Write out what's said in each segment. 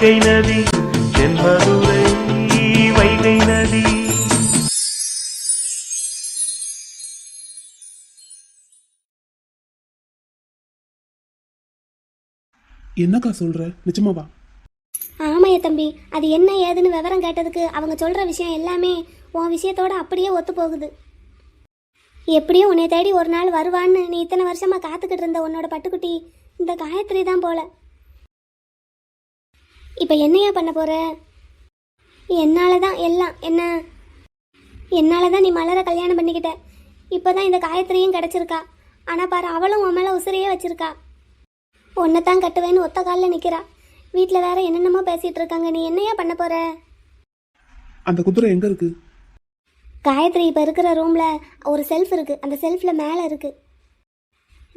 வைகை நதி தென்மதுரை வைகை நதி. என்னக்கா சொல்ற, நிஜமாவா? ஆமாய தம்பி, அது என்ன ஏதுன்னு விவரம் கேட்டதுக்கு அவங்க சொல்கிற விஷயம் எல்லாமே உன் விஷயத்தோட அப்படியே ஒத்து போகுது. எப்படியும் உன்னை தேடி ஒரு நாள் வருவான்னு நீ இத்தனை வருஷமாக காத்துக்கிட்டு இருந்த உன்னோட பட்டுக்குட்டி இந்த காயத்ரி தான் போல. இப்போ என்னையா பண்ண போற? என்னால தான் எல்லாம். என்னால தான் நீ மலரை கல்யாணம் பண்ணிக்கிட்ட. இப்போ தான் இந்த காயத்ரியும் கிடச்சிருக்கா. ஆனால் பாரு, அவளும் உன் மேலே உசிரையே வச்சிருக்கா. உன்னை தான் கட்டுவேன்னு ஒத்த காலில் நிற்கிறா. வீட்டில் வேற என்னென்னமோ பேசிகிட்டு இருக்காங்க. நீ என்னையா பண்ண போற? அந்த குதிரை எங்க இருக்கு? காயத்ரி இப்போ இருக்கிற ரூமில் ஒரு செல்ஃப் இருக்குது. அந்த செல்ஃபில் மேலே இருக்குது.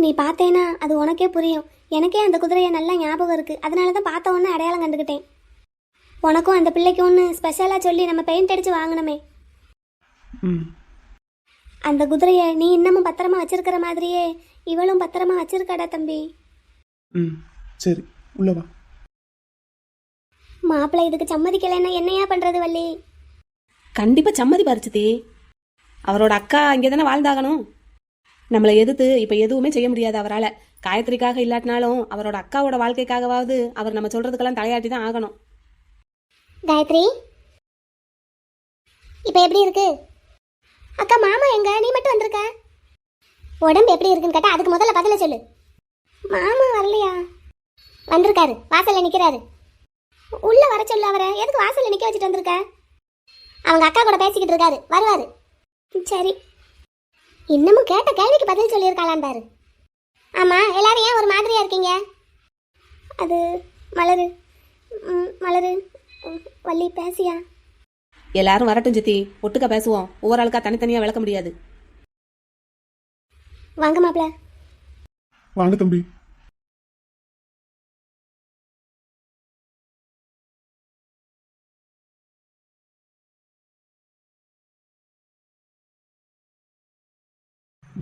நீ பார்த்தேன்னா அது உனக்கே புரியும். எனக்கே அந்த குதிரையை நல்லா ஞாபகம் இருக்குது. அதனால தான் பார்த்த உடனே அடையாளம் கண்டுக்கிட்டேன். உனக்கும் அந்த பிள்ளைக்கு ஒன்று ஸ்பெஷலாக சொல்லி நம்ம பெயிண்ட் அடித்து வாங்கினோமே, அந்த குதிரையை நீ இன்னமும் பத்திரமா வச்சிருக்கிற மாதிரியே இவளும் பத்திரமா வச்சிருக்காடா தம்பி. சரி, உள்ளவா. மாப்பிள்ளை இதுக்கு சம்மதிக்கலைன்னா என்னையா பண்ணுறது வள்ளி? கண்டிப்பாக சம்மதி பறிச்சுதே. அவரோட அக்கா இங்கே தானே வாழ்ந்தாகணும். நம்மளை எதிர்த்து இப்போ எதுவுமே செய்ய முடியாது அவரால். காயத்ரிக்காக இல்லாட்டினாலும் அவரோட அக்காவோட வாழ்க்கைக்காகவாவது அவர் நம்ம சொல்கிறதுக்கெல்லாம் தலையாட்டி தான் ஆகணும். காயத்ரி, இப்போ எப்படி இருக்கு? அக்கா மாமா எங்க? நீ மட்டும் வந்திருக்க. உடம்பு எப்படி இருக்குன்னு கேட்டா அதுக்கு முதல்ல பதில சொல்லு. மாமா வரலையா? வந்திருக்காரு, வாசல்ல நிக்கிறாரு. உள்ள வர சொல்லு. அவரை எதுக்கு வாசல்ல நிக்க வச்சுட்டு வந்திருக்க? அவங்க அக்கா கூட பேசிக்கிட்டு இருக்காரு, வருவாரு. சரி. இன்னமும் கேட்ட கேள்விக்கு பதில் சொல்லியிருக்காளான் பாரு. ஆமா, எல்லாரும் ஏன் ஒரு மாதிரியா இருக்கீங்க? அது மலரு மலரு வள்ளி பேசியா? எல்லாரும் வரட்டும் சித்தி, ஒட்டுக்கா பேசுவோம். ஒவ்வொரு ஆளுக்கா தனித்தனியாக விளக்க முடியாது. வாங்க மாப்பிள்ள. வாங்க தம்பி.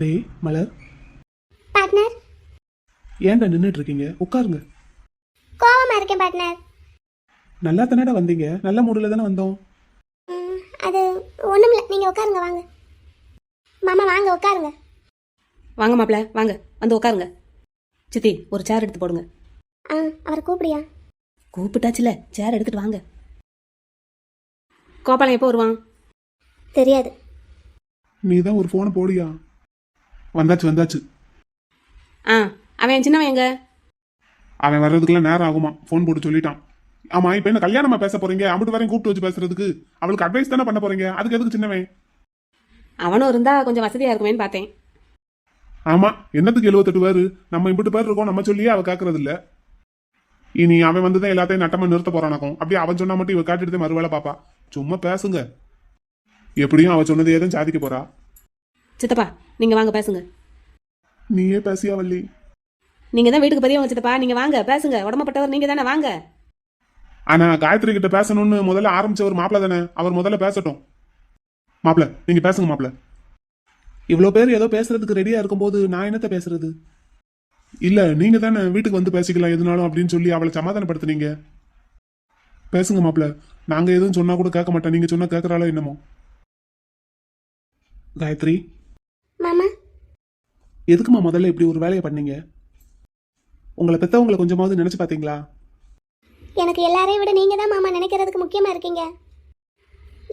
டேய் மலர், பார்ட்னர், ஏன்டா நின்றுட்டு இருக்கீங்க? உட்காருங்க. கோவமா இருக்கேன் பார்ட்னர். நல்லா தானடா வந்தீங்க, நல்ல மூடுல தானே வந்தோம். அது ஒண்ணும் இல்லை, நீங்க உட்காருங்க. வாங்க மாமா, வாங்க உட்காருங்க. வாங்க மாப்பிள்ள, வாங்க வந்து உட்காருங்க. சித்தி, ஒரு சேர் எடுத்து போடுங்க. அவர் கூப்பிடியா? கூப்பிட்டாச்சுல, சேர் எடுத்துட்டு வாங்க. கோபாலம் எப்போ வருவான்? தெரியாது. நீ தான் ஒரு போனை போடியா. வந்தாச்சு. அவன் சின்னவன் எங்க? அவன் வர்றதுக்குலாம் நேரம் ஆகுமா, போன் போட்டு சொல்லிட்டான். ஆமா, இப்ப என்ன கல்யாணமா பேச போறீங்க? அம்பிட்டு வரையும் கூப்பிட்டு வச்சு பேசுறதுக்கு அவளுக்கு அட்வைஸ் தானே பண்ண போறீங்க. அதுக்கு எதுக்கு சின்னவன்? அவனும் இருந்தா கொஞ்சம் வசதியா இருக்குமேன்னு பார்த்தேன். ஆமா, என்னத்துக்கு 78 பேரு? நம்ம இம்பிட்டு பேர் இருக்கோம், நம்ம சொல்லியே அவ கேட்கறது இல்ல. இனி அவன் வந்துதான் எல்லாத்தையும் நட்டமா நிறுத்த போறானாக்கும். அப்படியே அவன் சொன்னா மட்டும் இவ காட்டிட்டு மறுவேளை பாப்பா. சும்மா பேசுங்க. எப்படியும் அவ சொன்னது ஏதும் சாதிக்க போறா. சித்தப்பா, நீங்க வாங்க பேசுங்க. நீயே பேசியா வள்ளி? நீங்க தான் வீட்டுக்கு பெரியவங்க சித்தப்பா, நீங்க வாங்க பேசுங்க. உடம்பப்பட்டவர் நீங்க தானே, வாங்க. ஆனா காயத்ரி கிட்ட பேசணும்னு முதல்ல ஆரம்பிச்சவர் மாப்பிள்ள தானே. அவர் முதல்ல பேசட்டும். மாப்பிள்ள, நீங்க பேசுங்க மாப்பிள்ள. இவ்வளவு பேர் ஏதோ பேசுறதுக்கு ரெடியா இருக்கும்போது நான் என்னத்த பேசுறது? இல்ல, நீங்க தானே வீட்டுக்கு வந்து பேசிக்கலாம் எதுனாலும் அப்படின்னு சொல்லி அவளை சமாதானப்படுத்துனீங்க. பேசுங்க மாப்பிள்ள. நாங்க எதுவும் சொன்னா கூட கேட்க மாட்டோம். நீங்க சொன்னா கேட்கறாளோ என்னமோ. காயத்ரி மாமா, எதுக்குமா முதல்ல இப்படி ஒரு வேலையை பண்ணீங்க? உங்களை பெத்தவங்களை கொஞ்சமாவது நினைச்சு பாத்தீங்களா? எனக்கு எல்லாரையும் விட நீங்க தான் மாமா நினைக்கிறதுக்கு முக்கியமா இருக்கீங்க.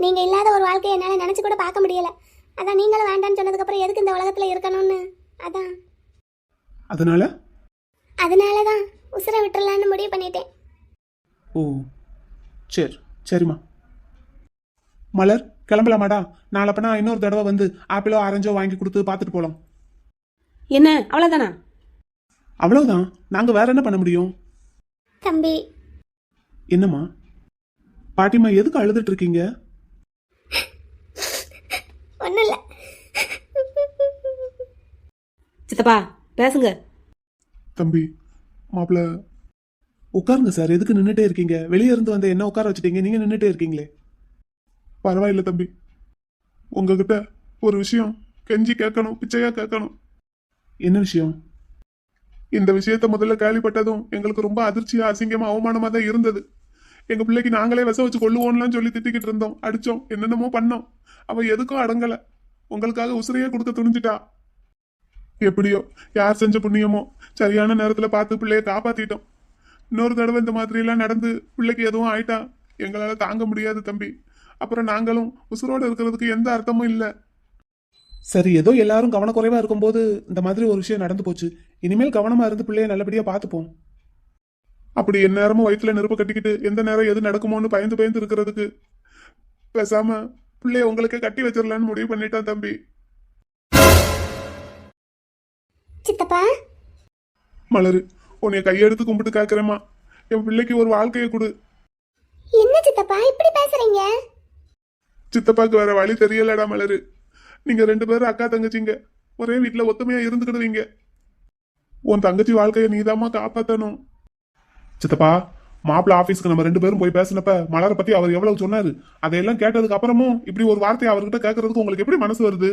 நீங்க இல்லாத ஒரு வாழ்க்கையை என்னால நினைச்சு கூட பார்க்க முடியல. அதான் நீங்களும் வேண்டான்னு சொன்னதுக்கு அப்புறம் எதுக்கு இந்த உலகத்துல இருக்கணும்னு. அதான் அதனாலதான் உசுரை விட்டுறலான்னு முடிவு பண்ணிட்டேன். ஓ, சரிம்மா. மலர், கிளம்பலாமாடா? நாளப்பனா இன்னொரு தடவை வந்து ஆப்பிளோ ஆரஞ்சோ வாங்கி கொடுத்து பார்த்துட்டு போலாம். என்ன அவ்வளவுதானா? அவ்வளவுதான். நாங்க வேற என்ன பண்ண முடியும்? தம்பி. என்னம்மா? பாட்டிமா எதுக்கு அழுதுட்டு இருக்கீங்க? ஒண்ணும் இல்ல. சித்தப்பா பேசுங்க. தம்பி, மாப்பிள்ள உட்காருங்க சார். எதுக்கு நின்றுட்டே இருக்கீங்க? வெளியே இருந்து வந்த என்ன உட்கார வச்சுட்டீங்க, நீங்க நின்றுட்டே இருக்கீங்களே. பரவாயில்ல தம்பி, உங்ககிட்ட ஒரு விஷயம் கெஞ்சி கேட்கணும், பிச்சையா கேட்கணும். என்ன விஷயம்? இந்த விஷயத்த முதல்ல கேள்விப்பட்டதும் எங்களுக்கு ரொம்ப அதிர்ச்சியா, அசிங்கமா, அவமானமா தான் இருந்தது. எங்க பிள்ளைக்கு நாங்களே விஷம் வச்சு கொள்ளுவோம்லாம் சொல்லி திட்டிக்கிட்டு இருந்தோம், அடிச்சோம், என்னென்னமோ பண்ணோம். அவ எதுக்கும் அடங்கல, உங்களுக்காக உசிரையே கொடுக்க துணிஞ்சிட்டா. எப்படியோ யார் செஞ்ச புண்ணியமோ சரியான நேரத்துல பார்த்து பிள்ளைய காப்பாத்திட்டோம். இன்னொரு தடவை இந்த மாதிரி எல்லாம் நடந்து பிள்ளைக்கு எதுவும் ஆயிட்டா எங்களால தாங்க முடியாது தம்பி. அப்புறம் நாங்களும் உசுரோட இருக்கிறதுக்கு எந்த அர்த்தமும் இல்லை. சரி, ஏதோ எல்லாரும் கவனக்குறைவா இருக்கும்போது இந்த மாதிரி ஒரு விஷயம் நடந்து போச்சு. இனிமேல் கவனமா இருந்து பிள்ளைய நல்லபடியா பார்த்துப்போம். அப்படி எந்நேரமும் வயிற்றுல நெருப்பு கட்டிக்கிட்டு எந்த நேரம் எது நடக்குமோன்னு பயந்து பயந்து இருக்கிறதுக்கு பேசாம பிள்ளைய உங்களுக்கு கட்டி வச்சிடலான்னு முடிவு பண்ணிட்டான் தம்பி. சித்தப்பா மலரு, உன்னைய கையெடுத்து கும்பிட்டு காக்குறேம்மா, என் பிள்ளைக்கு ஒரு வாழ்க்கையை கொடு. என்ன சித்தப்பா இப்படி பேசுறீங்க? சித்தப்பாக்கு வேற வழி தெரியலடா மலரு. நீங்க 2 பேரும் அக்கா தங்கச்சிங்க, ஒரே வீட்டுல ஒத்துமையா இருந்துக்கிடுவீங்க. உன் தங்கச்சி வாழ்க்கையை நீதாம்மா காப்பாத்தணும். சித்தப்பா, மாப்பிள்ள ஆபீஸ்க்கு நம்ம 2 பேரும் போய் பேசினப்ப மலரை பத்தி அவர் எவ்வளவு சொன்னாரு, அதையெல்லாம் கேட்டதுக்கு அப்புறமும் இப்படி ஒரு வார்த்தையை அவர்கிட்ட கேட்கறதுக்கு உங்களுக்கு எப்படி மனசு வருது?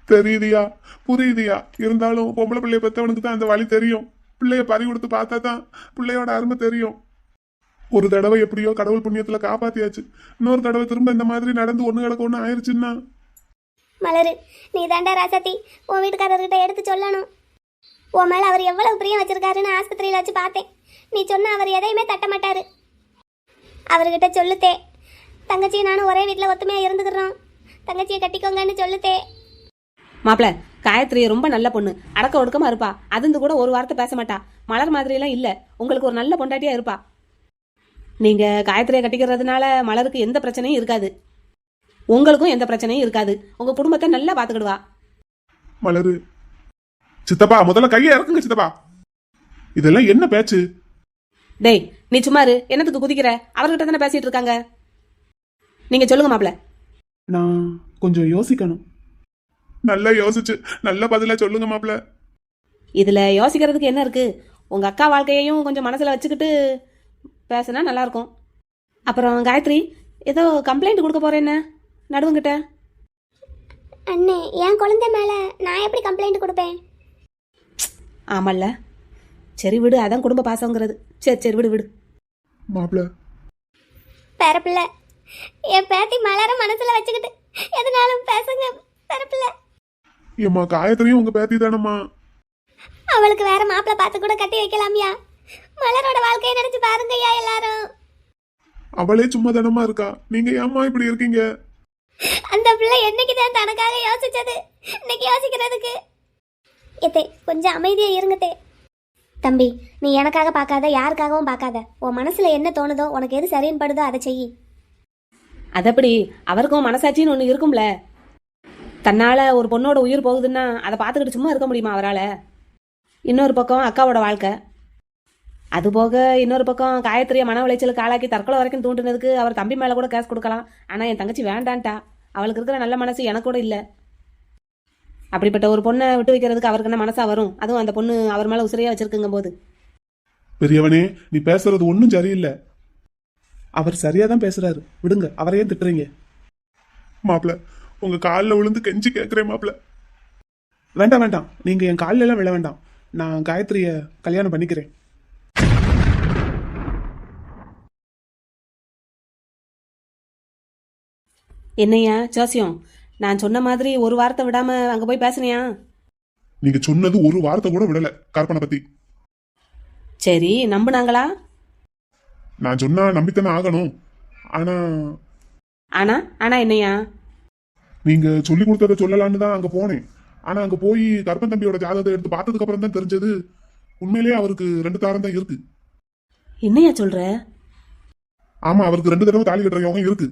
தெரியுதியா, புரியுதியா? இருந்தாலும் பொம்பளை பிள்ளைய பெற்றவனுக்கு தான் அந்த வழி தெரியும். பிள்ளைய பறி கொடுத்து பார்த்தா தான் பிள்ளையோட அருமை தெரியும். ஒரு தடவை எப்படியோ கடவுள் புண்ணியத்துல காப்பாத்தியாச்சு. இன்னொரு தடவை திரும்ப இந்த மாதிரி நடந்து ஒண்ணு கிடக்க ஒண்ணு ஆயிடுச்சுன்னா. மலரு, நீ தாண்டா ராசாத்தி, உன் வீட்டுக்காரர்கிட்ட எடுத்து சொல்லணும். உன் மேல அவர் எவ்வளவு பிரியம் வச்சிருக்காருன்னு ஆஸ்பத்திரியில வச்சு பார்த்தேன். நீ சொன்ன அவர் எதையுமே தட்ட மாட்டாரு. அவர்கிட்ட சொல்லுத்தே, தங்கச்சியை நானும் ஒரே வீட்டில் ஒத்துமையா இருந்துக்கிறோம், தங்கச்சியை கட்டிக்கோங்கன்னு சொல்லுத்தே. மாப்பிள, காயத்ரி ரொம்ப நல்ல பொண்ணு, அடக்க ஒடுக்கமா இருப்பா. அதிர்ந்து கூட ஒரு வார்த்தை பேச மாட்டா. மலர் மாதிரியெல்லாம் இல்ல, உங்களுக்கு ஒரு நல்ல பொண்டாட்டியா இருப்பா. நீங்க காயத்ரியை கட்டிக்கிறதுனால மலருக்கு எந்த பிரச்சனையும் இருக்காது, உங்களுக்கும் எந்த பிரச்சனையும் இருக்காது. உங்க குடும்பத்தை நல்லா பாத்துக்கிடுவா. மலரு, சித்தப்பா முதல்ல கையை இறக்குங்க சித்தப்பா. இதெல்லாம் என்ன பேச்சு? டேய், நீ சும்மாரு, என்னத்துக்கு குதிக்கிற? அவர்கிட்ட தானே பேசிட்டு இருக்காங்க. நீங்க சொல்லுங்க மாப்பிள. நான் கொஞ்சம் யோசிக்கணும். நல்லா யோசிச்சு நல்ல பதிலா சொல்லுங்க மாப்பிள. இதுல யோசிக்கிறதுக்கு என்ன இருக்கு? உங்க அக்கா வாழ்க்கையையும் கொஞ்சம் மனசுல வச்சுக்கிட்டு பேசினா நல்லா இருக்கும். அப்புறம் காயத்ரி, ஏதோ கம்ப்ளைண்ட் கொடுக்க போறேன்னு நடுவுங்கிட்ட. அண்ணே, என் குழந்தை மேல நான் எப்படி கம்ப்ளைண்ட் கொடுப்பேன்? ஆமல்ல, சரி விடு, அதான் குடும்ப பாசங்கிறது. சரி சரி விடு விடு. மாப்பிள, பேரப்பிள்ளை, என் பேத்தி மலர மனசுல வச்சுக்கிட்டு எதனாலும் பேசுங்க பேரப்பிள்ளை. ஏம்மா, காயத்ரியும் உங்க பேத்தி தானம்மா? அவளுக்கு வேற மாப்பிள்ளை பார்த்து கூட கட்டி வைக்கலாம்யா. மலரோட வாழ்க்கையை நினைச்சு பாருங்கய்யா எல்லாரும். அவளே சும்மா தானமா இருக்கா, நீங்க ஏம்மா இப்படி இருக்கீங்க? அந்த பிள்ளை என்னைக்குதான் தனக்காக யோசிச்சது, இன்னைக்கு யோசிக்கிறதுக்கு. எத்தே, கொஞ்சம் அமைதியா இருங்கத்தே. தம்பி, நீ எனக்காக பார்க்காத, யாருக்காகவும் பார்க்காத. உன் மனசுல என்ன தோணுதோ, உனக்கு எது சரின்னு படுதோ அதை செய். அதப்படி அவருக்கும் மனசாட்சின்னு ஒன்று இருக்கும்ல. தன்னால ஒரு பொண்ணோட உயிர் போகுதுன்னா அதை பார்த்துக்கிட்டு சும்மா இருக்க முடியுமா அவரால்? இன்னொரு பக்கம் அக்காவோட வாழ்க்கை, அதுபோக இன்னொரு பக்கம் காயத்ரியை மன உளைச்சலுக்கு ஆளாக்கி தற்கொலை வரைக்கும் தூண்டுனதுக்கு அவர் தம்பி மேலே கூட கேஸ் கொடுக்கலாம். ஆனால் என் தங்கச்சி வேண்டான்ட்டா. அவளுக்கு இருக்கிற நல்ல மனசு எனக்கு கூட இல்லை. அப்படிப்பட்ட ஒரு பொண்ணை விட்டு வைக்கிறதுக்கு அவருக்கு என்ன மனசா வரும்? அதுவும் அந்த பொண்ணு அவர் மேலே உசிரியா வச்சிருக்குங்க போது. பெரியவனே, நீ பேசுறது ஒன்றும் சரியில்லை. அவர் சரியா தான் பேசுறாரு, விடுங்க, அவரையே திட்டுறீங்க. மாப்பிள, உங்க காலில் விழுந்து கெஞ்சி கேட்குறேன் மாப்பிள. வேண்டாம் வேண்டாம், நீங்க என் காலில் எல்லாம் விழ வேண்டாம். நான் காயத்ரிய கல்யாணம் பண்ணிக்கிறேன். என்னையா ஜோசியம், நான் சொன்ன மாதிரி ஒரு வார்த்தை விடாம அங்கே போய் பேசுனியா? நீங்க சொன்னது ஒரு வார்த்தை கூட விடல கற்பனை பத்தி. சரி, நம்புனாங்களா? நான் சொன்னா நம்பித்தானே ஆகணும். ஆனா ஆனா ஆனா என்னையா? நீங்க சொல்லி கொடுத்ததை சொல்லலான்னு தான் அங்க போனேன். ஆனா அங்க போய் கற்பன் தம்பியோட ஜாதகத்தை எடுத்து பார்த்ததுக்கு அப்புறம் தான் தெரிஞ்சது, உண்மையிலேயே அவருக்கு 2 தாரம் தான் இருக்கு. என்னையா சொல்ற? ஆமா, அவருக்கு 2 தடவை தாலி கட்டுற யோகம் இருக்கு.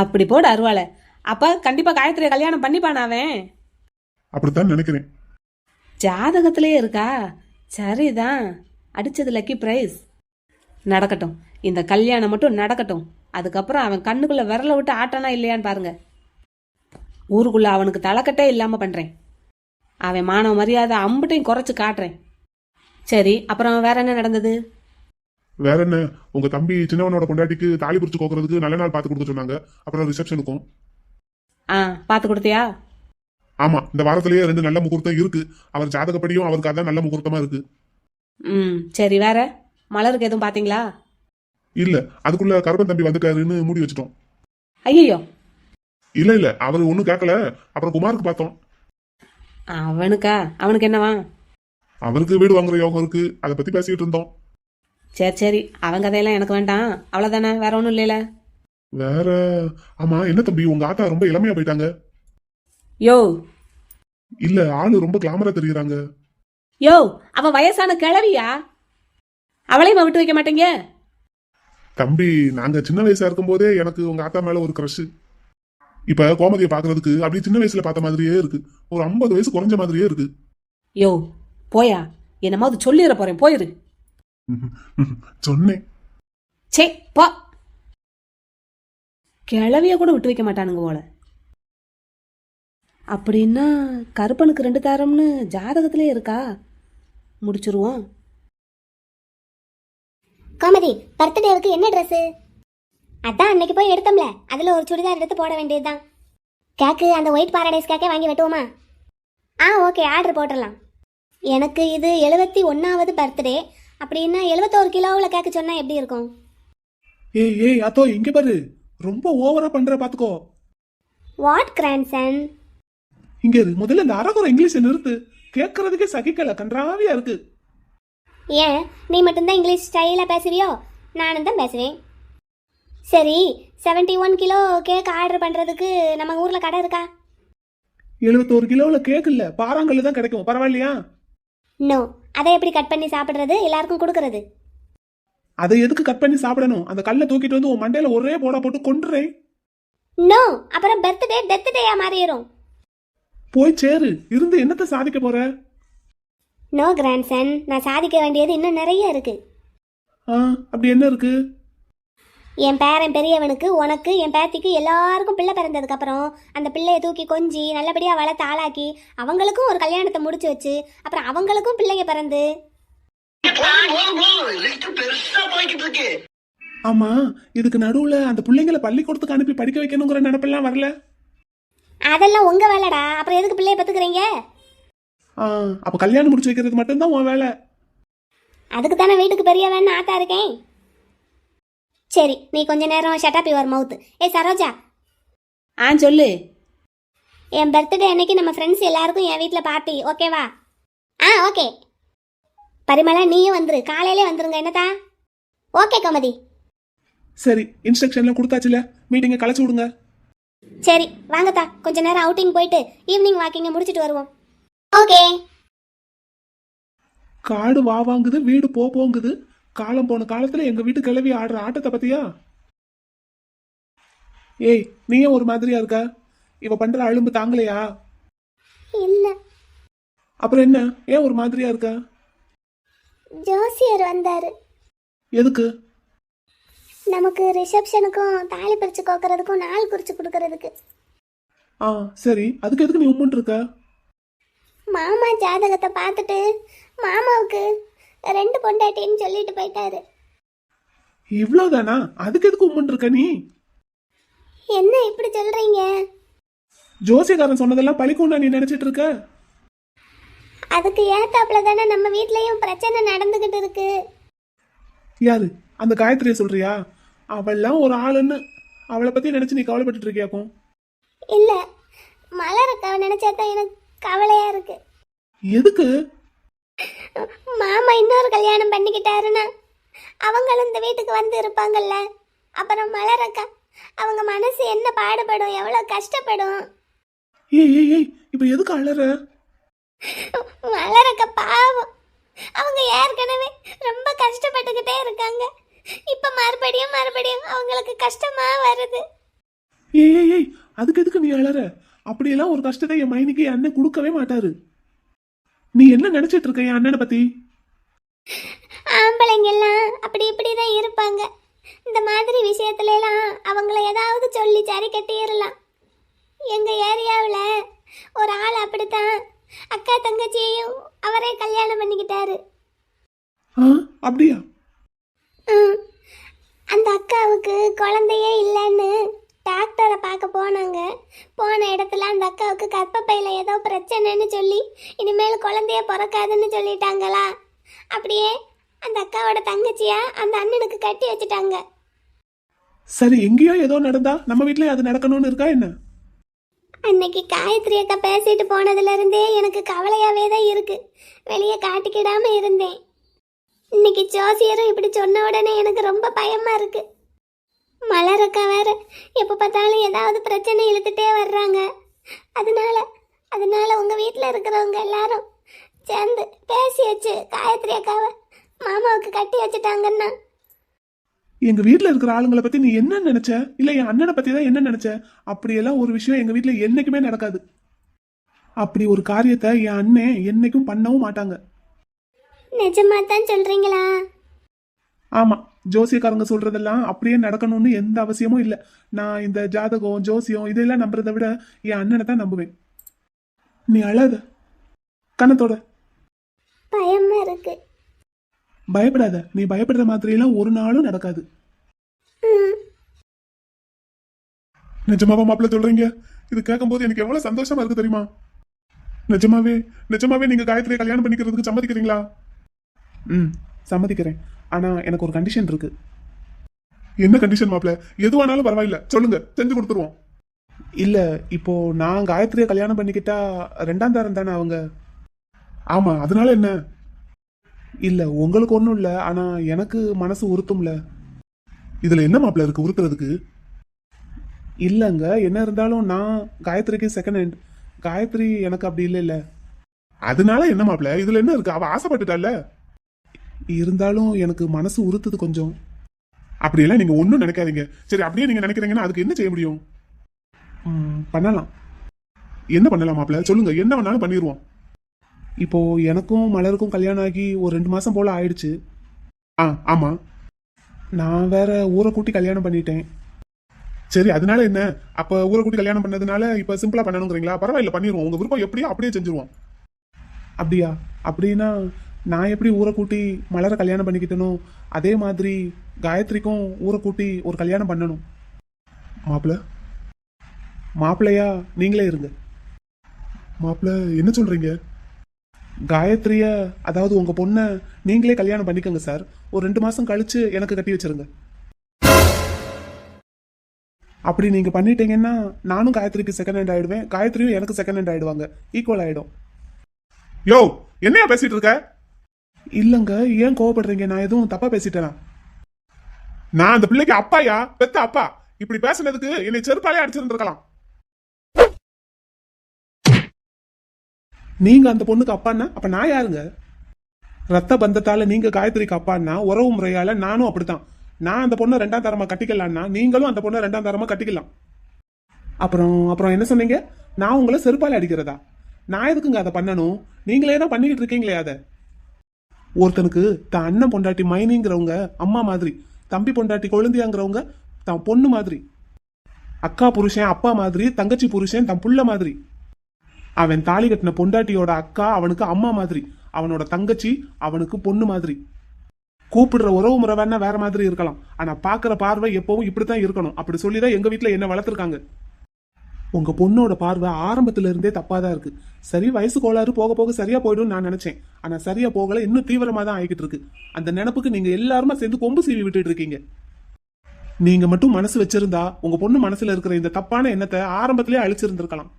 அப்படி போட அருவாள. அப்ப கண்டிப்பா காயத்ரியை கல்யாணம் பண்ணிப்பான் அவன். அப்படித்தான் நினைக்கிறேன். ஜாதகத்திலே இருக்கா? சரிதான், அடிச்சது லக்கி பிரைஸ். நடக்கட்டும், இந்த கல்யாணம் மட்டும் நடக்கட்டும். அதுக்கப்புறம் அவன் கண்ணுக்குள்ள விரல விட்டு ஆட்டானா இல்லையான்னு பாருங்க. ஊருக்குள்ள அவனுக்கு தலைக்கட்டே இல்லாம பண்றேன். அவன் மானவ மரியாதை அம்புட்டையும் குறைச்சு காட்டுறேன். சரி, அப்புறம் வேற என்ன நடந்தது? வேற என்ன, உங்க தம்பி சின்னவனோட பொண்டாட்டிக்கு தாலி பிரிச்சு கோக்குறதுக்கு நல்ல நாள் பார்த்து கொடுக்க சொன்னாங்க. அப்புறம் ரிசப்ஷனுக்கும். பார்த்து கொடுத்தியா? ஆமா, இந்த வாரத்திலேயே 2 நல்ல முகூர்த்தம் இருக்கு. அவர் ஜாதகப்படியும் அவருக்கு அதான் நல்ல முகூர்த்தமா இருக்கு. சரி, வேற மலருக்கு எதுவும் பாத்தீங்களா? இல்ல அதுக்குள்ள கருப்பன் தம்பி வந்துட்டாருன்னு மூடி வச்சிட்டோம். ஐயோ, இல்ல இல்ல அவரு ஒண்ணும் கேட்கல. அப்புறம் குமாருக்கு பார்த்தோம். அவனுக்கு என்னவா? அவருக்கு வீடு வாங்குற யோகம் இருக்கு, அதை பத்தி பேசிட்டு இருந்தோம். சரி சரி, அவன் கதையெல்லாம் எனக்கு வேண்டாம். அவ்வளவுதானே, வேற ஒன்றும் இல்லைல. வேற ஆமா, என்ன தம்பி உங்க ஆத்தா ரொம்ப இளமையா போயிட்டாங்க. யோ இல்ல ஆளு ரொம்ப கிளாமரா தெரியுறாங்க. யோ, அவ வயசான கிழவியா? அவளையும் விட்டு வைக்க மாட்டேங்க. தம்பி நாங்க சின்ன வயசா இருக்கும் போதே எனக்கு உங்க ஆத்தா மேல ஒரு கிரஷ். இப்ப கோமதியை பாக்குறதுக்கு அப்படி சின்ன வயசுல பார்த்த மாதிரியே இருக்கு. ஒரு 50 வயசு குறைஞ்ச மாதிரியே இருக்கு. யோ போயா, என்னமாவது சொல்லிட போறேன், போயிரு. சொன்னேன். சே போ. கிழவிய கூட விட்டு வைக்க மாட்டானுங்க போல. அப்படின்னா கருப்பனுக்கு 2 தாரம்னு ஜாதகத்திலே இருக்கா? முடிச்சிருவோம். கோமதி, பர்த்டேவுக்கு என்ன ட்ரெஸ்? அதான் அன்னைக்கு போய் எடுத்தோம்ல, அதுல ஒரு சுடிதார் எடுத்து போட வேண்டியதுதான். கேக்கு அந்த ஒயிட் பாரடைஸ் கேக்கே வாங்கி வெட்டுவோமா? ஓகே, ஆர்டர் போட்டுடலாம். எனக்கு இது 71வது பர்த்டே. அப்படின்னா 71 கிலோவில் கேக்கு சொன்னா எப்படி இருக்கும்? ஏய் அத்தோ இங்க பாரு, ரொம்ப ஓவரா பண்ற பாத்துக்கோ. What grandson? இங்க இரு, முதல்ல இந்த அரகுற இங்கிலீஷ் நிறுத்து. கேட்கறதுக்கே சகிக்கல, கன்றாவியா இருக்கு. ஏன் நீ மட்டும்தான் இங்கிலீஷ் ஸ்டைலாக பேசுவியோ? நானும் தான் பேசுவேன். சரி, 71 கிலோ கேக் ஆர்டர் பண்ணுறதுக்கு நம்ம ஊரில் கடை இருக்கா? 71 கிலோவில் கேக் இல்ல, பாறாங்கல்ல தான் கிடைக்கும். பரவாயில்லையா? நோ, அதை எப்படி கட் பண்ணி சாப்பிட்றது, எல்லாருக்கும் கொடுக்கறது? அதை எதுக்கு கட் பண்ணி சாப்பிடணும்? அந்த கல்லை தூக்கிட்டு வந்து உன் மண்டையில ஒரே போடா போட்டு கொண்டுறேன். நோ, அப்புறம் பர்த்டே டெத்டேயா மாறிடும். போய் சேரு, இருந்து என்னத்தை சாதிக்க போற? நோ கிராண்ட்சன், நான் சாதிக்க வேண்டியது இன்னும் நிறைய இருக்கு. அப்படி என்ன இருக்கு? என் பேரன் பெரியவனுக்கு, உனக்கு, என் பேத்திக்கு எல்லாருக்கும் பிள்ளை பிறந்ததுக்கு அப்புறம் அந்த பிள்ளைய தூக்கி கொஞ்சி நல்லபடியா வளர்த்து ஆளாக்கி அவங்களுக்கும் ஒரு கல்யாணத்தை முடிச்சு வச்சு அப்புறம் அவங்களுக்கும் பிள்ளைங்க பிறந்து. ஆமா, இதுக்கு நடுவுல அந்த பிள்ளைங்களை பள்ளிக்கூடத்துக்கு அனுப்பி படிக்க வைக்கணுங்கிற நினைப்பெல்லாம் வரல? அதெல்லாம் உங்க வேலைடா, அப்புறம் எதுக்கு பிள்ளைய பத்துக்கிறீங்க? அப்ப கல்யாணம் முடிச்சு வைக்கிறது மட்டும்தான் உன் வேலை. அதுக்கு தானே வீட்டுக்கு பெரியவன்னு ஆத்தா இருக்கேன். சரி, நீ கொஞ்ச நேரம் shut up your mouth. Saroja. சொல்லு. என் பர்த்டே அன்னைக்கு நம்ம ஃப்ரெண்ட்ஸ் எல்லாருக்கும் என் வீட்டில் பார்ட்டி, ஓகேவா? ஓகே. பரிமளா நீயும் வந்துரு, காலையிலே வந்துருங்க. என்னதா? ஓகே கோமதி. சரி, இன்ஸ்ட்ரக்ஷன்லாம் கொடுத்தாச்சுல, மீட்டிங்கை கலைச்சு விடுங்க. சரி வாங்கத்தா, கொஞ்ச நேரம் அவுட்டிங் போயிட்டு ஈவினிங் வாக்கிங்க முடிச்சிட்டு வருவோம். ஓகே. காடு வா வாங்குது, வீடு போங்குது. காலம் போன காலத்துல எங்க வீட்டு கிளவி ஆடுற ஆட்டத்தை பத்தியா? ஏய், நீயும் ஒரு மாதிரியா இருக்க. இவ பண்ற அழும்பு தாங்கலையா? இல்ல. அப்புறம் என்ன, ஏன் ஒரு மாதிரியா இருக்க? ஜோசியர் வந்தாரு. எதுக்கு? நமக்கு ரிசப்ஷனுக்கும் தாலி பிரிச்சு கோக்கறதுக்கும் நாள் குறிச்சு கொடுக்கறதுக்கு. சரி, அதுக்கு எதுக்கு நீ உம்முன்னு இருக்க? மாமா ஜாதகத்தை பார்த்துட்டு மாமாவுக்கு 2 பொண்டாட்டின்னு சொல்லிட்டு போயிட்டாரு. இவ்வளவுதானா? அதுக்கு எதுக்கு உம்முன்னு இருக்க நீ? என்ன இப்படி சொல்றீங்க? ஜோசியக்காரன் சொன்னதெல்லாம் பழிக்கும்னா நீ நினைச்சிட்டு இருக்க? அதுக்கு ஏத்தாப்புல தானே நம்ம வீட்லயும் பிரச்சனை நடந்துகிட்டு இருக்கு. யாரு? அந்த காயத்ரியை சொல்றியா? அவள்லாம் ஒரு ஆளுன்னு அவளை பத்தி நினைச்சு நீ கவலைப்பட்டு இருக்கியாக்கும்? இல்ல, மலரக்காவை நினைச்சாதான் எனக்கு கவலையா இருக்கு. எதுக்கு? மாமா இன்னொரு கல்யாணம் பண்ணிக்கிட்டாருன்னா அவங்களும் இந்த வீட்டுக்கு வந்து இருப்பாங்கல்ல. அப்புறம் மலரக்கா, அவங்க மனசு என்ன பாடுபடும், எவ்வளவு கஷ்டப்படும். ஏய் இப்ப எதுக்கு அழற? மலரக்கா பாவம், அவங்க ஏற்கனவே ரொம்ப கஷ்டப்பட்டுக்கிட்டே இருக்காங்க. இப்ப மறுபடியும் அவங்களுக்கு கஷ்டமா வருது. ஏய் அதுக்கு எதுக்கு நீ அழற? அப்படியெல்லாம் ஒரு கஷ்டத்தை என் மைனிக்கு என் அண்ணன் கொடுக்கவே மாட்டாரு. நீ என்ன நினைச்சிட்டு இருக்க என் அண்ணனை பத்தி? ஆம்பளைங்க எல்லாம் அப்படி இப்படிதான் இருப்பாங்க. இந்த மாதிரி விஷயத்துல எல்லாம் அவங்கள ஏதாவது சொல்லி சரி கட்டிடலாம். எங்க ஏரியாவில் ஒரு ஆள் அப்படித்தான் அக்கா தங்கச்சியையும் அவரே கல்யாணம் பண்ணிக்கிட்டாரு. அப்படியா? அந்த அக்காவுக்கு குழந்தையே இல்லைன்னு டாக்டரை பார்க்க போனாங்க. போன இடத்துல அந்த அக்காவுக்கு கர்ப்பப்பையில ஏதோ பிரச்சனைன்னு சொல்லி இனிமேல் குழந்தைய பிறக்காதுன்னு சொல்லிட்டாங்களா. அப்படியே அந்த அக்காவோட தங்கச்சியா அந்த அண்ணனுக்கு கட்டி வச்சுட்டாங்க. சரி, எங்கேயோ ஏதோ நடந்தா நம்ம வீட்லயே அது நடக்கணும்னு இருக்கா என்ன? அன்னைக்கு காயத்ரி அக்கா பேசிட்டு போனதுல இருந்தே எனக்கு கவலையாவே தான் இருக்கு. வெளியே காட்டிக்கிடாம இருந்தேன். இன்னைக்கு ஜோசியரும் இப்படி சொன்ன உடனே எனக்கு ரொம்ப பயமா இருக்கு. மலர் அக்கா வேற எப்ப பார்த்தாலும் ஏதாவது பிரச்சனை இழுத்துட்டே வர்றாங்க. அதனால உங்க வீட்டில் இருக்கிறவங்க எல்லாரும் சேர்ந்து பேசி வச்சு காயத்ரி அக்காவை மாமாவுக்கு கட்டி வச்சுட்டாங்கன்னா. எங்க வீட்ல இருக்கிற ஆளுங்களை பத்தி நீ என்ன நினைச்ச? இல்ல என் அண்ணனை பத்தி தான் என்ன நினைச்ச? அப்படியெல்லாம் ஒரு விஷயம் எங்க வீட்ல என்னைக்குமே நடக்காது. அப்படி ஒரு காரியத்தை என் அண்ணன் என்னைக்கும் பண்ணவும் மாட்டாங்க. நிஜமா தான் சொல்றீங்களா? ஆமா, ஜோசியக்காரங்க சொல்றதெல்லாம் அப்படியே நடக்கணும்னு எந்த அவசியமும் இல்ல. நான் இந்த ஜாதகம் ஜோசியம் இதெல்லாம் நம்புறதை விட என் அண்ணனை தான் நம்புவேன். நீ அழாத, கண்ணத்தோட. பயமா இருக்கு. பயப்படாத, நீ பயப்படுற மாதிரி எல்லாம் ஒரு நாளும் நடக்காது. நிஜமாவா மாப்பிள்ள சொல்றீங்க? இது கேட்கும் போது எனக்கு எவ்வளவு சந்தோஷமா இருக்கு தெரியுமா? நிஜமாவே நீங்க காயத்ரியை கல்யாணம் பண்ணிக்கிறதுக்கு சம்மதிக்கிறீங்களா? சம்மதிக்கிறேன். ஆனா எனக்கு ஒரு கண்டிஷன் இருக்கு. என்ன கண்டிஷன் மாப்பிள்ள? எதுவானாலும் பரவாயில்ல, சொல்லுங்க, செஞ்சு கொடுத்துருவோம். இல்ல, இப்போ நான் காயத்ரியை கல்யாணம் பண்ணிக்கிட்டா 2ஆம் தாரம் தானே அவங்க. ஆமா, அதனால என்ன? இல்ல, உங்களுக்கு ஒண்ணும் இல்ல, ஆனா எனக்கு மனசு உறுத்தும்ல. இதுல என்ன மாப்பிள்ள இருக்கு உறுத்துறதுக்கு? இல்லங்க, என்ன இருந்தாலும் நான் காயத்ரிக்கு செகண்ட் ஹேண்ட். காயத்ரி எனக்கு அப்படி இல்ல. அதனால என்ன மாப்பிள்ள, இதுல என்ன இருக்கு? அவ ஆசைப்பட்டுட்டால. இருந்தாலும் எனக்கு மனசு உறுத்துது கொஞ்சம். அப்படியெல்லாம் நீங்க ஒன்னும் நினைக்காதீங்க. சரி, அப்படியே நீங்க நினைக்கிறீங்கன்னா அதுக்கு என்ன செய்ய முடியும்? பண்ணலாம். என்ன பண்ணலாம் மாப்பிள்ள, சொல்லுங்க, என்ன வேணாலும் பண்ணிடுவோம். இப்போ எனக்கும் மலருக்கும் கல்யாணம் ஆகி ஒரு 2 மாசம் போல ஆயிடுச்சு. ஆமா, நான் வேற ஊரை கூட்டி கல்யாணம் பண்ணிட்டேன். சரி, அதனால என்ன? அப்ப ஊரை கூட்டி கல்யாணம் பண்ணதுனால இப்ப சிம்பிளா பண்ணணுங்கிறீங்களா? பரவாயில்ல, பண்ணிடுவோம். உங்க விருப்பம் எப்படியோ அப்படியே செஞ்சிருவோம். அப்படியா? அப்படின்னா நான் எப்படி ஊரை கூட்டி மலரை கல்யாணம் பண்ணிக்கிட்டனோ அதே மாதிரி காயத்ரிக்கும் ஊரை கூட்டி ஒரு கல்யாணம் பண்ணணும். மாப்பிள்ளையா நீங்களே இருங்க. மாப்பிள்ள என்ன சொல்றீங்க? காயத்ரிய, அதாவது உங்க பொண்ணை நீங்களே கல்யாணம் பண்ணிக்கோங்க சார். ஒரு 2 மாசம் கழிச்சு எனக்கு கட்டி வச்சிருங்க. அப்படி நீங்க பண்ணிட்டீங்கன்னா நானும் காயத்ரிக்கு செகண்ட் ஹேண்ட் ஆயிடுவேன், காயத்ரியும் எனக்கு செகண்ட் ஹேண்ட் ஆயிடுவாங்க. ஈக்குவல் ஆயிடும். யோ, என்னையா பேசிட்டு இருக்க? இல்லங்க, ஏன் கோவப்படுறீங்க? நான் எதுவும் தப்பா பேசிட்டேனா? நான் அந்த பிள்ளைக்கு அப்பாயா, பெத்த அப்பா. இப்படி பேசுனதுக்கு என்னை செருப்பாலே அடிச்சிருந்திருக்கலாம். நீங்க அந்த பொண்ணுக்கு அப்பான்னா அப்ப நான் யாருங்க? ரத்த பந்தத்தால நீங்க காயத்ரிக்கு அப்பான்னா உறவு முறையால நானும் அப்படித்தான். நான் அந்த பொண்ணை 2ஆம் தரமா கட்டிக்கலாம்னா நீங்களும் அந்த பொண்ணை 2ஆம் தரமா கட்டிக்கலாம். அப்புறம் என்ன சொன்னீங்க? நான் உங்களை செருப்பால அடிக்கிறதா? நான் எதுக்குங்க அதை பண்ணணும்? நீங்களே தான் பண்ணிக்கிட்டு இருக்கீங்களே அதை. ஒருத்தனுக்கு தான் அண்ணன் பொண்டாட்டி மைனிங்கிறவங்க அம்மா மாதிரி, தம்பி பொண்டாட்டி கொழுந்தியாங்கிறவங்க தான் பொண்ணு மாதிரி, அக்கா புருஷன் அப்பா மாதிரி, தங்கச்சி புருஷன் தன் புள்ள மாதிரி. அவன் தாலி கட்டின பொண்டாட்டியோட அக்கா அவனுக்கு அம்மா மாதிரி, அவனோட தங்கச்சி அவனுக்கு பொண்ணு மாதிரி. கூப்பிடுற உறவு முறை வேணா வேற மாதிரி இருக்கலாம், ஆனா பாக்குற பார்வை எப்பவும் இப்படித்தான் இருக்கணும். அப்படி சொல்லிதான் எங்க வீட்டுல என்ன வளர்த்துருக்காங்க. உங்க பொண்ணோட பார்வை ஆரம்பத்துல இருந்தே தப்பாதான் இருக்கு. சரி, வயசு கோளாறு போக போக சரியா போயிடும் நான் நினைச்சேன். ஆனா சரியா போகல, இன்னும் தீவிரமா தான் ஆகிட்டு இருக்கு. அந்த நினைப்புக்கு நீங்க எல்லாருமே சேர்ந்து கொம்பு சீவி விட்டுட்டு இருக்கீங்க. நீங்க மட்டும் மனசு வச்சிருந்தா உங்க பொண்ணு மனசுல இருக்கிற இந்த தப்பான எண்ணத்தை ஆரம்பத்திலேயே அழிச்சிருந்திருக்கலாம்.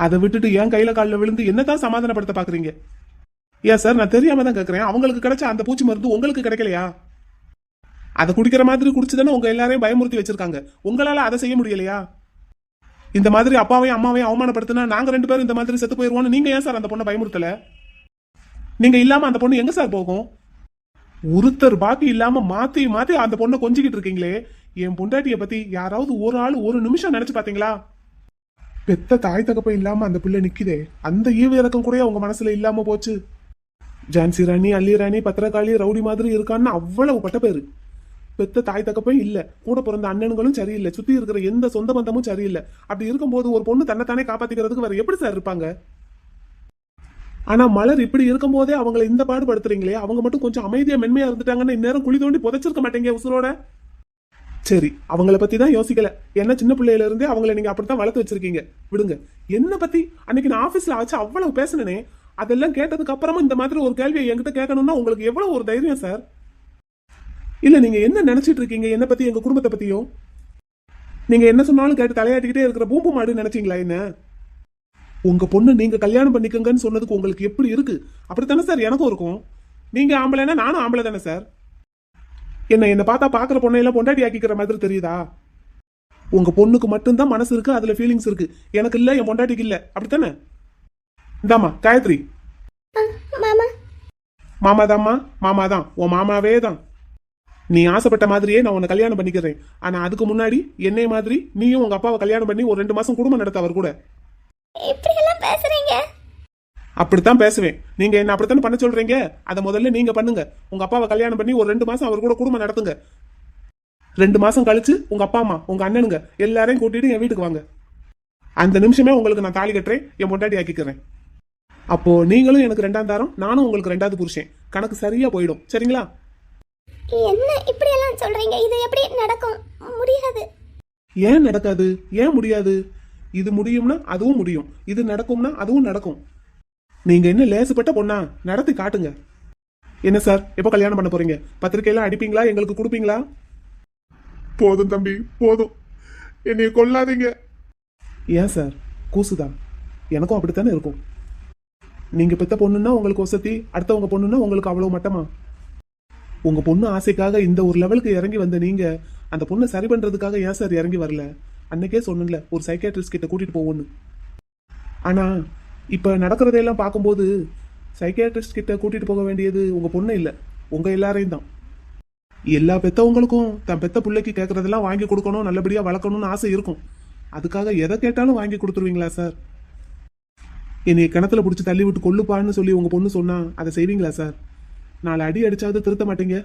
அதை விட்டுட்டு ஏன் கையில காலில் விழுந்து என்னதான் சமாதானப்படுத்த பாக்குறீங்க? ஏன் சார், நான் தெரியாம தான் கேட்கறேன். அவங்களுக்கு கிடைச்ச அந்த பூச்சி மருந்து உங்களுக்கு கிடைக்கலையா? அதை குடிக்கிற மாதிரி குடிச்சுதானே உங்க எல்லாரையும் பயமுறுத்தி வச்சிருக்காங்க. உங்களால அதை செய்ய முடியலையா? இந்த மாதிரி அப்பாவையும் அம்மாவையும் அவமானப்படுத்தினா நாங்க 2 பேரும் இந்த மாதிரி செத்து போயிருவோம்னு நீங்க ஏன் சார் அந்த பொண்ணை பயமுறுத்தல? நீங்க இல்லாம அந்த பொண்ணு எங்க சார் போகும்? ஒருத்தர் பாக்கி இல்லாம மாத்தி மாத்தி அந்த பொண்ணை கொஞ்சிக்கிட்டு இருக்கீங்களே. என் பொண்டாட்டிய பத்தி யாராவது ஒரு ஆள் ஒரு நிமிஷம் நினைச்சு பாத்தீங்களா? பெத்த தாய் தகப்ப இல்லாம அந்த பிள்ளை நிக்குதே, அந்த ஈவு இறக்கம் கூட உங்க மனசுல இல்லாம போச்சு. ஜான்சி ராணி, அல்லி ராணி, பத்திரகாளி, ரவுடி மாதிரி இருக்கான்னு அவ்வளவு பட்ட பேரு. பெத்த தாய் தகப்பே இல்ல, கூட பிறந்த அண்ணனுங்களும் சரியில்லை, சுத்தி இருக்கிற எந்த சொந்த பந்தமும் சரியில்லை. அப்படி இருக்கும்போது ஒரு பொண்ணு தன்னைத்தானே காப்பாத்திக்கிறதுக்கு வேற எப்படி சார் இருப்பாங்க? ஆனா மலர் இப்படி இருக்கும் போதே அவங்களை இந்த பாடுபடுத்துறீங்களே. அவங்க மட்டும் கொஞ்சம் அமைதியா மென்மையா இருந்துட்டாங்கன்னா இந்நேரம் குழி தோண்டி புதைச்சிருக்க மாட்டேங்க உசுரோட. சரி, அவங்கள பத்தி தான் யோசிக்கல. ஏன்னா சின்ன பிள்ளையில இருந்தே அவங்களை நீங்க அப்படித்தான் வளர்த்து வச்சிருக்கீங்க. விடுங்க. என்ன பத்தி அன்னைக்கு நான் ஆபீஸ்ல ஆச்சு அவ்வளவு பேசினேனே, அதெல்லாம் கேட்டதுக்கு அப்புறமா இந்த மாதிரி ஒரு கேள்வியை என்கிட்ட கேட்கணும்னா உங்களுக்கு எவ்வளவு ஒரு தைரியம் சார்? இல்ல நீங்க என்ன நினைச்சிட்டு இருக்கீங்க என்ன பத்தி, எங்க குடும்பத்தை பத்தியும்? நீங்க என்ன சொன்னாலும் கேட்டு தலையாட்டிக்கிட்டே இருக்கிற பூம்பு மாடு நினைச்சீங்களா என்ன? உங்க பொண்ணு நீங்க கல்யாணம் பண்ணிக்கங்கன்னு சொன்னதுக்கு உங்களுக்கு எப்படி இருக்கு? அப்படித்தானே சார் எனக்கும் இருக்கும். நீங்க ஆம்பளைன்னா நானும் ஆம்பளை தானே சார். என்ன பார்த்தா பாக்குற பொண்ணையெல்லாம் பொண்டாட்டி ஆக்கிக்கிற மாதிரி தெரியுதா? உங்க பொண்ணுக்கு மட்டும்தான் மனசு இருக்கு, அதுல ஃபீலிங்ஸ் இருக்கு. எனக்கு இல்ல, என் பொண்டாட்டிக்கு இல்ல. அப்படித்தானே? இந்தாமா காயத்ரி. மாமா மாமாதாம்மா, மாமாதான், உன் மாமாவே தான். நீ ஆசைப்பட்ட மாதிரியே நான் உன்னை கல்யாணம் பண்ணிக்கிறேன். ஆனா அதுக்கு முன்னாடி என்னைய மாதிரி நீயும் உங்க அப்பாவை கல்யாணம் பண்ணி ஒரு 2 மாசம் குடும்பம் நடத்த அவர் கூட. இப்படி எல்லாம் பேசுறீங்க? அப்படித்தான் பேசுவேன். நீங்க என்ன அப்படித்தானே பண்ண சொல்றீங்க? அதை முதல்ல நீங்க பண்ணுங்க. உங்க அப்பாவை கல்யாணம் பண்ணி ஒரு 2 மாசம் அவர் கூட குடும்பம் நடத்துங்க. 2 மாசம் கழிச்சு உங்க அப்பா அம்மா, உங்க அண்ணனுங்க எல்லாரையும் கூட்டிட்டு என் வீட்டுக்கு வாங்க. அந்த நிமிஷமே உங்களுக்கு நான் தாலி கட்டுறேன், என் பொண்டாட்டி ஆக்கிக்கிறேன். அப்போ நீங்களும் எனக்கு 2ஆம் தாரம், நானும் உங்களுக்கு 2வது புருஷன். கணக்கு சரியா போயிடும். சரிங்களா? என்ன இப்படி எல்லாம் சொல்றீங்க? இது எப்படி நடக்கும்? முடியாது. ஏன் நடக்காது? ஏன் முடியாது? இது முடியும்னா அதுவும் முடியும், இது நடக்கும்னா அதுவும் நடக்கும். நீங்க என்ன லேசுப்பட்ட பொண்ணா? நடத்தி காட்டுங்க. என்ன சார், எப்போ கல்யாணம் பண்ண போறீங்க? பத்திரிக்கையெல்லாம் அடிப்பீங்களா? எங்களுக்கு கொடுப்பீங்களா? போதும் தம்பி, போதும். என்னைய கொல்லாதீங்க. ஏன் சார், கூசுதான்? எனக்கும் அப்படித்தானே இருக்கும். நீங்க பெத்த பொண்ணுன்னா உங்களுக்கு வசதி, அடுத்தவங்க பொண்ணுன்னா உங்களுக்கு அவ்வளவு மட்டமா? உங்க பொண்ணு ஆசைக்காக இந்த ஒரு லெவலுக்கு இறங்கி வந்த நீங்க அந்த பொண்ணை சரி பண்றதுக்காக ஏன் சார் இறங்கி வரல? அன்னைக்கே சொன்னல ஒரு சைக்கியாட்ரிஸ்ட் கிட்ட கூட்டிட்டு போவோன்னு. ஆனா இப்ப நடக்கிறதையெல்லாம் பார்க்கும்போது சைக்கியாட்ரிஸ்ட் கிட்ட கூட்டிட்டு போக வேண்டியது உங்க பொண்ணு இல்ல, உங்க எல்லாரையும் தான். எல்லா பெத்தவங்களுக்கும் தன் பெத்த பிள்ளைக்கு கேட்கறதெல்லாம் வாங்கி கொடுக்கணும், நல்லபடியா வளர்க்கணும்னு ஆசை இருக்கும். அதுக்காக எதை கேட்டாலும் வாங்கி கொடுத்துருவீங்களா சார்? என்னைய கிணத்துல பிடிச்சி தள்ளி விட்டு கொல்லுப்பான்னு சொல்லி உங்க பொண்ணு சொன்னா அதை செய்வீங்களா சார்? 4 அடி அடிச்சாவது திருத்த மாட்டீங்க.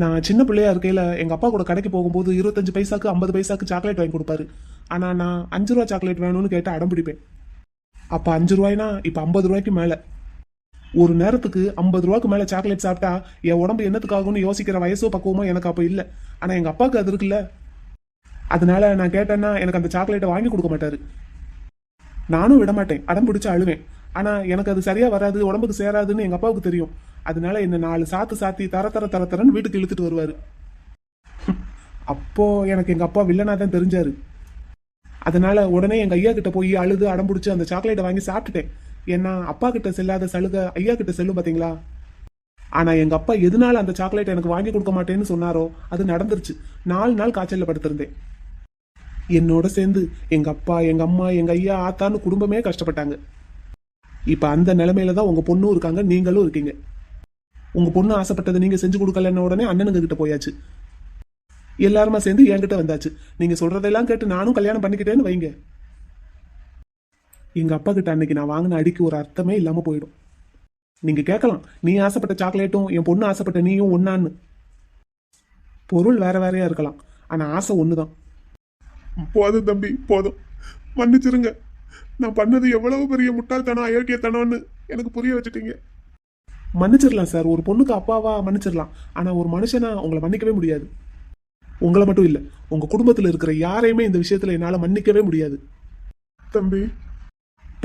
நான் சின்ன பிள்ளையா இருக்கையில எங்க அப்பா கூட கடைக்கு போகும்போது 25 பைசாக்கு 50 பைசாக்கு சாக்லேட் வாங்கி கொடுப்பாரு. ஆனா நான் 5 ரூபா சாக்லேட் வேணும்னு கேட்டு அடம் பிடிப்பேன். அப்ப 5 ரூபாய்னா இப்ப 50 ரூபாய்க்கு மேல. ஒரு நேரத்துக்கு 50 ரூபாய்க்கு மேல சாக்லேட் சாப்பிட்டா என் உடம்பு என்னத்துக்காகும்னு யோசிக்கிற வயசோ பக்குவமோ எனக்கு அப்ப இல்ல. ஆனா எங்க அப்பாவுக்கு அது இருக்குல்ல. அதனால நான் கேட்டேன்னா எனக்கு அந்த சாக்லேட்டை வாங்கி கொடுக்க மாட்டாரு. நானும் விட மாட்டேன், அடம் பிடிச்சு அழுவேன். ஆனா எனக்கு அது சரியா வராது, உடம்புக்கு சேராதுன்னு எங்க அப்பாவுக்கு தெரியும். அதனால என்ன 4 சாத்து சாத்தி தரன்னு வீட்டுக்கு இழுத்துட்டு வருவாரு. அப்போ எனக்கு எங்க அப்பா வில்லனா தான் தெரிஞ்சாரு. அதனால உடனே எங்க ஐயா கிட்ட போய் அழுது அடம் பிடிச்சு அந்த சாக்லேட்டை வாங்கி சாப்பிட்டுட்டேன். ஏன்னா அப்பா கிட்ட செல்லாத சலுகை ஐயா கிட்ட செல்லும் பாத்தீங்களா? ஆனா எங்க அப்பா எதனால அந்த சாக்லேட் எனக்கு வாங்கி கொடுக்க மாட்டேன்னு சொன்னாரோ அது நடந்துருச்சு. 4 நாள் காய்ச்சல்ல படுத்திருந்தேன். என்னோட சேர்ந்து எங்க அப்பா, எங்க அம்மா, எங்க ஐயா, ஆத்தான்னு குடும்பமே கஷ்டப்பட்டாங்க. இப்ப அந்த நிலைமையில தான் உங்க பொண்ணும் இருக்காங்க, நீங்களும் இருக்கீங்க. உங்க பொண்ணு ஆசைப்பட்டதை நீங்க செஞ்சு கொடுக்கலன்னு உடனே அண்ணனுங்க கிட்ட போயாச்சு. எல்லாருமா சேர்ந்து என்கிட்ட வந்தாச்சு. நீங்க சொல்றதெல்லாம் கேட்டு நானும் கல்யாணம் பண்ணிக்கிட்டேன்னு வைங்க. எங்க அப்பா கிட்ட அன்னைக்கு நான் வாங்கின அடிக்கு ஒரு அர்த்தமே இல்லாம போயிடும். நீங்க கேட்கலாம், நீ ஆசைப்பட்ட சாக்லேட்டும் என் பொண்ணு ஆசைப்பட்ட நீயும் ஒன்னான்னு. பொருள் வேற வேறையா இருக்கலாம், ஆனா ஆசை ஒண்ணுதான். போதும் தம்பி, போதும். மன்னிச்சிருங்க. நான் பண்ணது எவ்வளவு பெரிய முட்டாள்தனம், அயோக்கியத்தனம்னு எனக்கு புரிய வச்சுட்டீங்க. மன்னிச்சிடலாம் சார், ஒரு பொண்ணுக்கு அப்பாவா மன்னிச்சிடலாம். ஆனா ஒரு மனுஷனா உங்களை மன்னிக்கவே முடியாது. உங்களை மட்டும் இல்ல, உங்க குடும்பத்துல இருக்கிற யாரையுமே இந்த விஷயத்துல என்னால மன்னிக்கவே முடியாது. தம்பி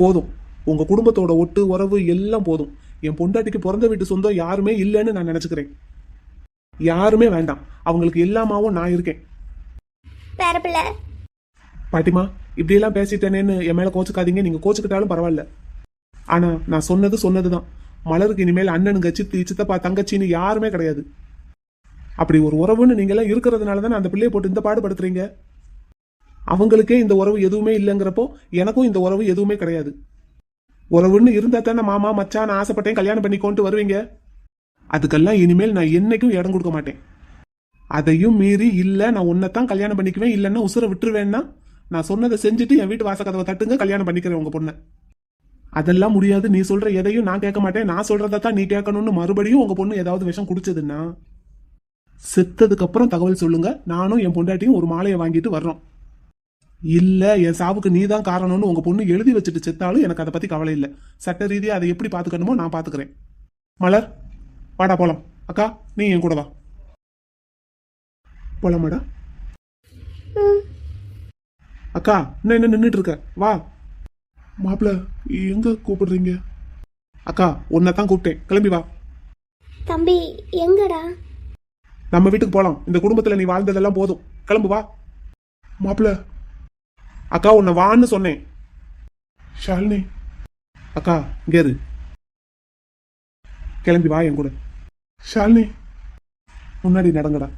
போதும், உங்க குடும்பத்தோட ஒட்டு உறவு எல்லாம் போதும். என் பொண்டாட்டிக்கு பிறந்த வீட்டு சொந்தம் யாருமே இல்லைன்னு நான் நினைச்சுக்கிறேன். யாருமே வேண்டாம், அவங்களுக்கு எல்லாமாவும் நான் இருக்கேன். பாட்டிமா, இப்படியெல்லாம் பேசிட்டேனேன்னு என் மேல கோச்சுக்காதீங்க. நீங்க கோச்சுக்கிட்டாலும் பரவாயில்ல. ஆனா நான் சொன்னதுதான். மலருக்கு இனிமேல் அண்ணனுங்க, சித்தி, சித்தப்பா, தங்கச்சின்னு யாருமே கிடையாது. அப்படி ஒரு உறவுன்னு நீங்க எல்லாம் இருக்கிறதுனால தான் அந்த பிள்ளையை போட்டு இந்த பாடுபடுத்துறீங்க. அவங்களுக்கே இந்த உறவு எதுவுமே இல்லைங்கிறப்போ எனக்கும் இந்த உறவு எதுவுமே கிடையாது. உறவுன்னு இருந்தா தானே மாமா மச்சான் ஆசைப்பட்டேன் கல்யாணம் பண்ணிக்கோன்ட்டு வருவீங்க. அதுக்கெல்லாம் இனிமேல் நான் என்னைக்கும் இடம் கொடுக்க மாட்டேன். அதையும் மீறி இல்ல நான் உன்னைத்தான் கல்யாணம் பண்ணிக்குவேன், இல்லைன்னா உசுரை விட்டுருவேன்னா நான் சொன்னதை செஞ்சுட்டு என் வீட்டு வாசக்கதவை தட்டுங்க, கல்யாணம் பண்ணிக்கிறேன் உங்க பொண்ணை. அதெல்லாம் முடியாது. நீ சொல்ற எதையும் நான் கேட்க மாட்டேன், நான் சொல்றதான் நீ கேட்கணும்னு மறுபடியும் உங்க பொண்ணு ஏதாவது விஷம் குடிச்சதுன்னா செத்ததுக்கு அப்புறம் தகவல் சொல்லுங்க. நானும் என் பொண்டாட்டியும் ஒரு மாலையை வாங்கிட்டு வர்றோம். இல்ல என் சாவுக்கு நீ தான் காரணம்னு உங்க பொண்ணு எழுதி வச்சுட்டு செத்தாலும் எனக்கு அதை பத்தி கவலை இல்லை. சட்ட ரீதியா அதை எப்படி பாத்துக்கணுமோ நான் பாத்துக்கிறேன். மலர், வாடா போலாம். அக்கா, நீ என் கூட வா. போலாமாடா? அக்கா, இன்னும் என்ன நின்றுட்டு இருக்க? வா. மாப்பிள்ள, எங்க கூப்பிடுறீங்க? அக்கா உன்னை தான் கூப்பிட்டேன், கிளம்பி வா. தம்பி எங்கடா? நம்ம வீட்டுக்கு போலாம். இந்த குடும்பத்துல நீ வாழ்ந்ததெல்லாம் போதும், கிளம்பு வா. மாப்பிள்ள, அக்கா உன்னை வான்னு சொன்னேன். ஷாலினி அக்கா இங்க இரு, கிளம்பி வா என் கூட. ஷாலினி முன்னாடி நடங்கடா.